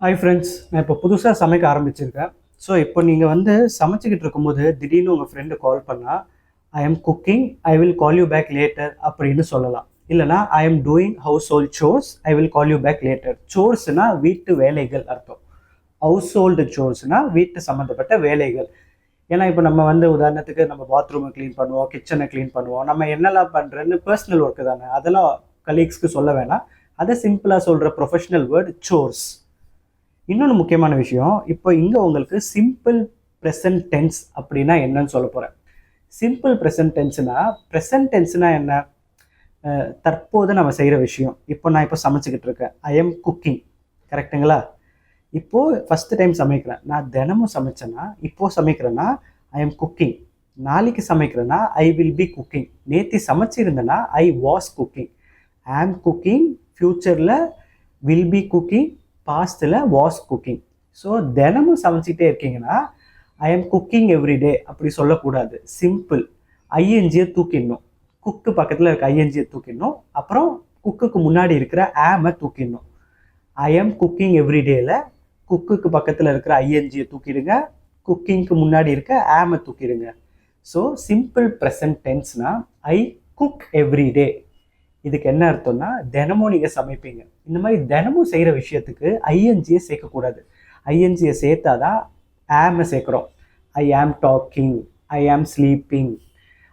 Hi friends, நான் இப்போ புதுசாக சமைக்க ஆரம்பிச்சிருக்கேன். ஸோ இப்போ நீங்கள் வந்து சமைச்சிக்கிட்டு இருக்கும்போது திடீர்னு உங்கள் ஃப்ரெண்டு கால் பண்ணால், I am cooking, I will call you back later அப்படின்னு சொல்லலாம். இல்லைனா I am doing household chores, I will call you back later. சோர்ஸ்னா வீட்டு வேலைகள் அர்த்தம். ஹவுஸ் ஹோல்டு சோர்ஸ்னா வீட்டு சம்மந்தப்பட்ட வேலைகள். ஏன்னா இப்போ நம்ம வந்து உதாரணத்துக்கு நம்ம பாத்ரூமை க்ளீன் பண்ணுவோம், கிச்சனை க்ளீன் பண்ணுவோம், நம்ம என்னெல்லாம் பண்ணுறேன்னு பர்சனல் ஒர்க்கு தானே, அதெல்லாம் கலீக்ஸ்க்கு சொல்ல வேணாம். அதை சிம்பிளாக சொல்கிற ப்ரொஃபஷனல் வேர்டு சோர்ஸ். இன்னொன்று முக்கியமான விஷயம், இப்போ இங்கே உங்களுக்கு சிம்பிள் ப்ரெசன்ட் டென்ஸ் அப்படின்னா என்னன்னு சொல்ல போகிறேன். சிம்பிள் ப்ரெசன்ட் டென்ஸ்னா என்ன? தற்போது நம்ம செய்கிற விஷயம். இப்போ நான் இப்போ சமைச்சிக்கிட்டு இருக்கேன், ஐ எம் குக்கிங், கரெக்டுங்களா? இப்போது ஃபஸ்ட்டு டைம் சமைக்கிறேன். நான் தினமும் சமைச்சேன்னா, இப்போது சமைக்கிறேன்னா ஐ எம் குக்கிங். நாளைக்கு சமைக்கிறேன்னா ஐ வில் பி குக்கிங். நேற்று சமைச்சிருந்தேன்னா ஐ வாஸ் குக்கிங். ஐ ஆம் குக்கிங், ஃப்யூச்சரில் will be cooking, Bastille was cooking. So தினமும் சமைச்சிக்கிட்டே இருக்கீங்கன்னா ஐ எம் குக்கிங் எவ்ரிடே அப்படி சொல்லக்கூடாது. சிம்பிள். ஐஎன்ஜியை தூக்கிடணும். குக்கு பக்கத்தில் இருக்க ஐஎன்ஜியை தூக்கிடணும். அப்புறம் குக்குக்கு முன்னாடி இருக்கிற ஆமை தூக்கிடணும். ஐ எம் குக்கிங் எவ்ரிடேல குக்குக்கு பக்கத்தில் இருக்கிற ஐஎன்ஜியை தூக்கிடுங்க, குக்கிங்க்கு முன்னாடி இருக்க ஆமை தூக்கிடுங்க. ஸோ சிம்பிள் ப்ரெசன்ட் டென்ஸ்னா ஐ குக் எவ்ரிடே. இதுக்கு என்ன அர்த்தம்னா தினமும் நீங்கள் சமைப்பீங்க. இந்த மாதிரி தினமும் செய்கிற விஷயத்துக்கு ஐஎன்ஜியை சேர்க்கக்கூடாது. ஐஎன்ஜியை சேர்த்தாதான் ஆமை சேர்க்குறோம். ஐ ஆம் டாக்கிங், ஐ ஆம் ஸ்லீப்பிங்.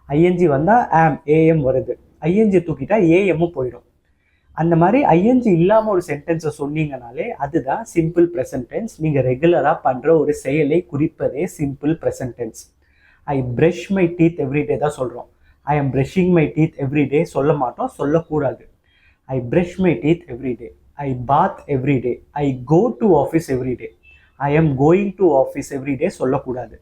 ஐஎன்ஜி வந்தால் ஆம், ஏஎம் வருது. ஐஎன்ஜி தூக்கிட்டா ஏஎம்மும் போயிடும். அந்த மாதிரி ஐஎன்ஜி இல்லாமல் ஒரு சென்டென்ஸை சொன்னீங்கனாலே அதுதான் சிம்பிள் ப்ரெசன்ட் டென்ஸ். நீங்கள் ரெகுலராக பண்ணுற ஒரு செயலை குறிப்பதே simple present tense. I brush my teeth every day தான் சொல்கிறோம். I am brushing my teeth every day சொல்ல மாட்டோம், சொல்லக்கூடாது. I brush my teeth every day, I bath every day, I go to office every day, I am going to office every day சொல்லக்கூடாது.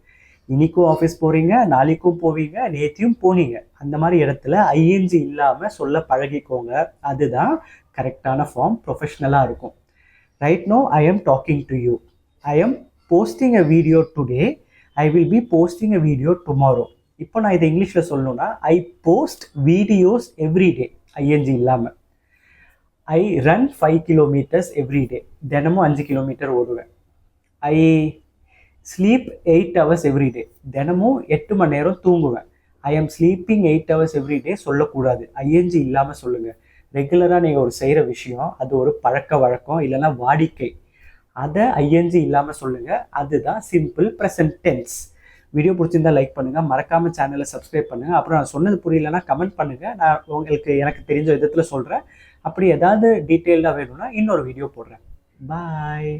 இன்னைக்கும் office போகிறீங்க, நாளைக்கும் போவீங்க, நேற்றையும் போனீங்க. அந்த மாதிரி இடத்துல ஐஎன்ஜி இல்லாமல் சொல்ல பழகிக்கோங்க. அதுதான் கரெக்டான ஃபார்ம், ப்ரொஃபஷ்னலாக இருக்கும். Right now I am talking to you. I am posting a video today, I will be posting a video tomorrow. இப்போ நான் இதை இங்கிலீஷில் சொல்லணும்னா I post videos every day, ING இல்லாமல். ஐ ரன் 5 கிலோமீட்டர்ஸ் எவ்ரிடே, தினமும் 5 கிலோமீட்டர் ஓடுவேன். ஐ ஸ்லீப் 8 ஹவர்ஸ் எவ்ரிடே, தினமும் 8 மணி நேரம் தூங்குவேன். I am sleeping 8 hours everyday சொல்லக்கூடாது, ஐஎன்ஜி இல்லாமல் சொல்லுங்கள். ரெகுலராக நீங்கள் ஒரு செய்கிற விஷயம், அது ஒரு பழக்க வழக்கம் இல்லைன்னா வாடிக்கை, அதை ஐஎன்ஜி இல்லாமல் சொல்லுங்கள். அதுதான் சிம்பிள் ப்ரெசன்ட் டென்ஸ். வீடியோ பிடிச்சிருந்தா லைக் பண்ணுங்கள், மறக்காமல் சேனலை சப்ஸ்கிரைப் பண்ணுங்கள். அப்புறம் நான் சொன்னது புரியலன்னா கமெண்ட் பண்ணுங்கள், நான் உங்களுக்கு எனக்கு தெரிஞ்ச விதத்தில் சொல்கிறேன். அப்படி ஏதாவது டீட்டெயில்டாக வேணும்னா இன்னொரு வீடியோ போடுறேன். பாய்.